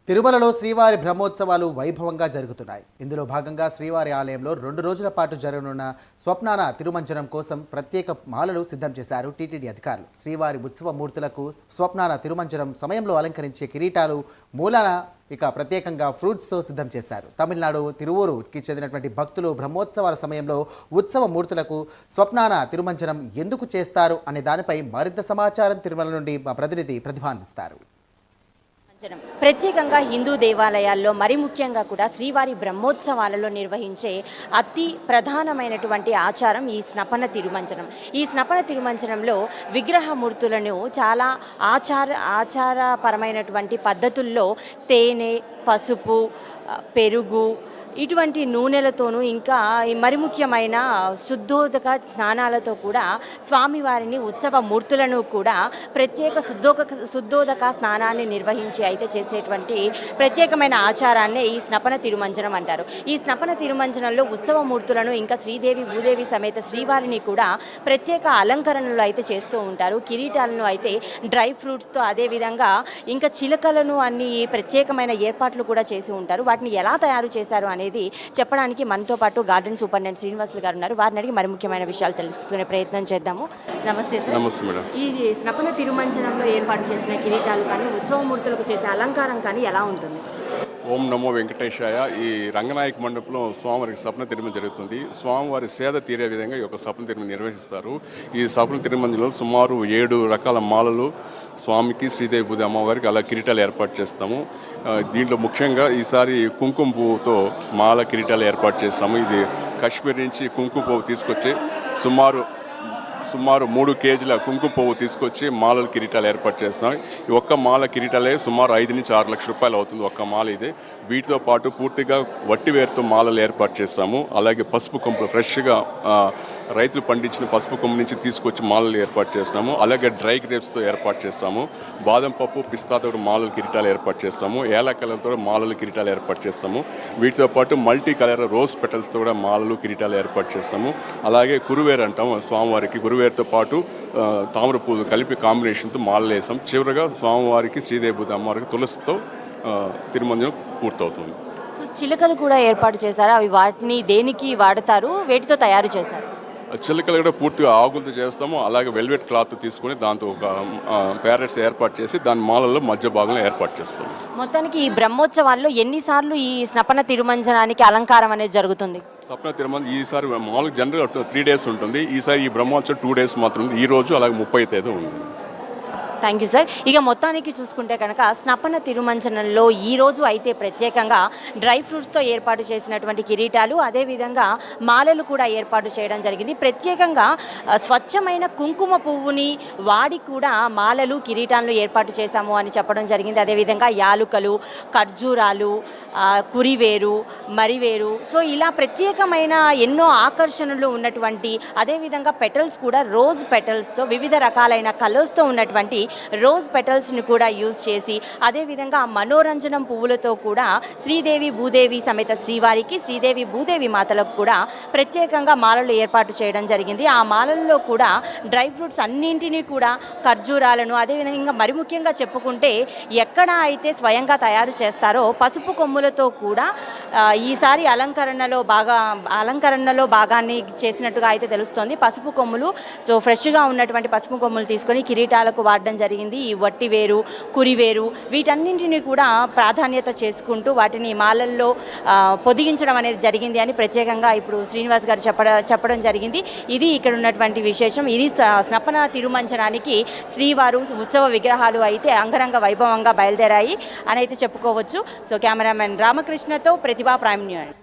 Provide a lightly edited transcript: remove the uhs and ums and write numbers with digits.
తిరుమలలో శ్రీవారి బ్రహ్మోత్సవాలు వైభవంగా జరుగుతున్నాయి. ఇందులో భాగంగా శ్రీవారి ఆలయంలో 2 రోజుల పాటు జరగనున్న స్వప్నాన తిరుమంజనం కోసం ప్రత్యేక మాలలు సిద్ధం చేశారు టీటీడీ అధికారులు. శ్రీవారి ఉత్సవ మూర్తులకు స్వప్నాన తిరుమంజనం సమయంలో అలంకరించే కిరీటాలు మూలాన ప్రత్యేకంగా ఫ్రూట్స్తో సిద్ధం చేశారు. తమిళనాడు తిరువూరుకి చెందినటువంటి భక్తులు బ్రహ్మోత్సవాల సమయంలో ఉత్సవ మూర్తులకు స్వప్నాన తిరుమంజనం ఎందుకు చేస్తారు అనే దానిపై మరింత సమాచారం తిరుమల నుండి మా ప్రతినిధి ప్రతిభ అందిస్తారు. ప్రత్యేకంగా హిందూ దేవాలయాల్లో మరి ముఖ్యంగా కూడా శ్రీవారి బ్రహ్మోత్సవాలలో నిర్వహించే అతి ప్రధానమైనటువంటి ఆచారం ఈ స్నపన తిరుమంజనం. ఈ స్నపన తిరుమంజనంలో విగ్రహమూర్తులను చాలా ఆచారపరమైనటువంటి పద్ధతుల్లో తేనె, పసుపు, పెరుగు ఇటువంటి నూనెలతోనూ ఇంకా మరి ముఖ్యమైన శుద్ధోదక స్నానాలతో కూడా స్వామివారిని ఉత్సవ మూర్తులను కూడా ప్రత్యేక శుద్ధోదక స్నానాన్ని నిర్వహించి అయితే చేసేటువంటి ప్రత్యేకమైన ఆచారాన్నే ఈ స్నపన తిరుమంజనం అంటారు. ఈ స్నపన తిరుమంజనంలో ఉత్సవ మూర్తులను ఇంకా శ్రీదేవి భూదేవి సమేత శ్రీవారిని కూడా ప్రత్యేక అలంకరణలు అయితే చేస్తూ ఉంటారు. కిరీటాలను అయితే డ్రై ఫ్రూట్స్తో, అదేవిధంగా ఇంకా చిలకలను అన్ని ప్రత్యేకమైన ఏర్పాట్లు కూడా చేసి ఉంటారు. వాటిని ఎలా తయారు చేశారు అనేది చెప్పడానికి మనతో పాటు గార్డెన్ సూపరింటెండెంట్ శ్రీనివాసులు గారు ఉన్నారు. వారిని అడిగి మరి ముఖ్యమైన విషయాలు తెలుసుకునే ప్రయత్నం చేద్దాము. నమస్తే సార్. నమస్తే మేడం. ఈ స్నపన తిరుమంజనంలో ఏర్పాటు చేసిన కిరీటాలు కానీ ఉత్సవమూర్తులకు చేసే అలంకారం కానీ ఎలా ఉంటుంది? ఓం నమో వెంకటేశాయ. ఈ రంగనాయక మండపంలో స్వామివారికి స్వప్న తిరుమల జరుగుతుంది. స్వామివారి సేద తీరే విధంగా ఈ యొక్క స్వప్న తిరుమల నిర్వహిస్తారు. ఈ స్వప్న తిరుమంజలో సుమారు 7 రకాల మాలలు స్వామికి, శ్రీదేవి భూదేవి అమ్మవారికి అలా కిరీటాలు ఏర్పాటు చేస్తాము. దీంట్లో ముఖ్యంగా ఈసారి కుంకుమ పువ్వుతో మాల కిరీటాలు ఏర్పాటు చేస్తాము. ఇది కాశ్మీర్ నుంచి కుంకుమ పువ్వు తీసుకొచ్చి సుమారు 3 కేజీల కుంకుమ పువ్వు తీసుకొచ్చి మాలల కిరీటాలు ఏర్పాటు చేస్తున్నాం. ఈ ఒక్క మాల కిరీటాలే సుమారు 5 నుంచి 6 లక్షల రూపాయలు అవుతుంది ఒక్క మాల ఇది. వీటితో పాటు పూర్తిగా వట్టి వేరుతో మాలలు ఏర్పాటు చేస్తాము. అలాగే పసుపు కొమ్ములు ఫ్రెష్గా రైతులు పండించిన పసుపు కొమ్ము నుంచి తీసుకొచ్చి మాలలు ఏర్పాటు చేస్తాము. అలాగే డ్రై గ్రేప్స్తో ఏర్పాటు చేస్తాము. బాదం పప్పు, పిస్తాతో మాలల కిరీటాలు ఏర్పాటు చేస్తాము. ఏలకలతో మాలల కిరీటాలు ఏర్పాటు చేస్తాము. వీటితో పాటు మల్టీ కలర్ రోజ్ పెటల్స్తో కూడా మాలలు కిరీటాలు ఏర్పాటు చేస్తాము. అలాగే కురువేరు అంటాము స్వామివారికి. కురువేరుతో పాటు తామర పూలు కలిపి కాంబినేషన్తో మాలలు వేసాం. చివరిగా స్వామివారికి, శ్రీదేవి భూదేవి అమ్మవారికి తులసితో తిరుమంజనం పూర్తవుతుంది. చిలుకలు కూడా ఏర్పాటు చేశారు. అవి వాటిని దేనికి వాడతారు? వేటితో తయారు చేశారు? చిలుకలు కూడా పూర్తిగా ఆకులతో చేస్తాము. అలాగే వెల్వెట్ క్లాత్ తీసుకొని దాంతో ఒక ప్యారెట్స్ ఏర్పాటు చేసి దాని మాలలో మధ్య భాగంలో ఏర్పాటు చేస్తాము. మొత్తానికి ఈ బ్రహ్మోత్సవాల్లో ఎన్నిసార్లు ఈ స్నపన తిరుమంజనానికి అలంకారం అనేది జరుగుతుంది? స్వప్న తిరుమంజనం ఈసారి మామూలుగా జనరల్గా 3 డేస్ ఉంటుంది. ఈసారి ఈ బ్రహ్మోత్సవం 2 డేస్ మాత్రం ఉంది. ఈ రోజు అలాగే 30వ తేదీ ఉంది. Thank you sir. ఇక మొత్తానికి చూసుకుంటే కనుక స్నపన తిరుమంజనంలో ఈరోజు అయితే ప్రత్యేకంగా డ్రై ఫ్రూట్స్తో ఏర్పాటు చేసినటువంటి కిరీటాలు, అదేవిధంగా మాలలు కూడా ఏర్పాటు చేయడం జరిగింది. ప్రత్యేకంగా స్వచ్ఛమైన కుంకుమ పువ్వుని వాడి కూడా మాలలు, కిరీటాలను ఏర్పాటు చేశాము అని చెప్పడం జరిగింది. అదేవిధంగా యాలుకలు, ఖర్జూరాలు, కురివేరు, మరివేరు, సో ఇలా ప్రత్యేకమైన ఎన్నో ఆకర్షణలు ఉన్నటువంటి, అదేవిధంగా పెటల్స్ కూడా రోజ్ పెటల్స్తో, వివిధ రకాలైన కలర్స్తో ఉన్నటువంటి రోజ్ పెటల్స్ని కూడా యూజ్ చేసి, అదేవిధంగా మనోరంజనం పువ్వులతో కూడా శ్రీదేవి భూదేవి సమేత శ్రీవారికి, శ్రీదేవి భూదేవి మాతలకు కూడా ప్రత్యేకంగా మాలలు ఏర్పాటు చేయడం జరిగింది. ఆ మాలల్లో కూడా డ్రై ఫ్రూట్స్ అన్నింటినీ కూడా, ఖర్జూరాలను, అదేవిధంగా మరి ముఖ్యంగా చెప్పుకుంటే ఎక్కడ అయితే స్వయంగా తయారు చేస్తారో పసుపు కొమ్ములతో కూడా ఈసారి అలంకరణలో భాగాన్ని చేసినట్టుగా అయితే తెలుస్తోంది. పసుపు కొమ్ములు, సో ఫ్రెష్గా ఉన్నటువంటి పసుపు కొమ్ములు తీసుకొని కిరీటాలకు వాడడం జరిగింది. ఈ వట్టివేరు, కురివేరు వీటన్నింటినీ కూడా ప్రాధాన్యత చేసుకుంటూ వాటిని మాలల్లో పొదిగించడం అనేది జరిగింది అని ప్రత్యేకంగా ఇప్పుడు శ్రీనివాస్ గారు చెప్పడం జరిగింది. ఇది ఇక్కడ ఉన్నటువంటి విశేషం. ఇది స్నపన తిరుమంజనానికి శ్రీవారు ఉత్సవ విగ్రహాలు అయితే అంగరంగ వైభవంగా బయలుదేరాయి అని అయితే చెప్పుకోవచ్చు. సో కెమెరామెన్ రామకృష్ణతో ప్రతిభా, ప్రైమ్ న్యూస్.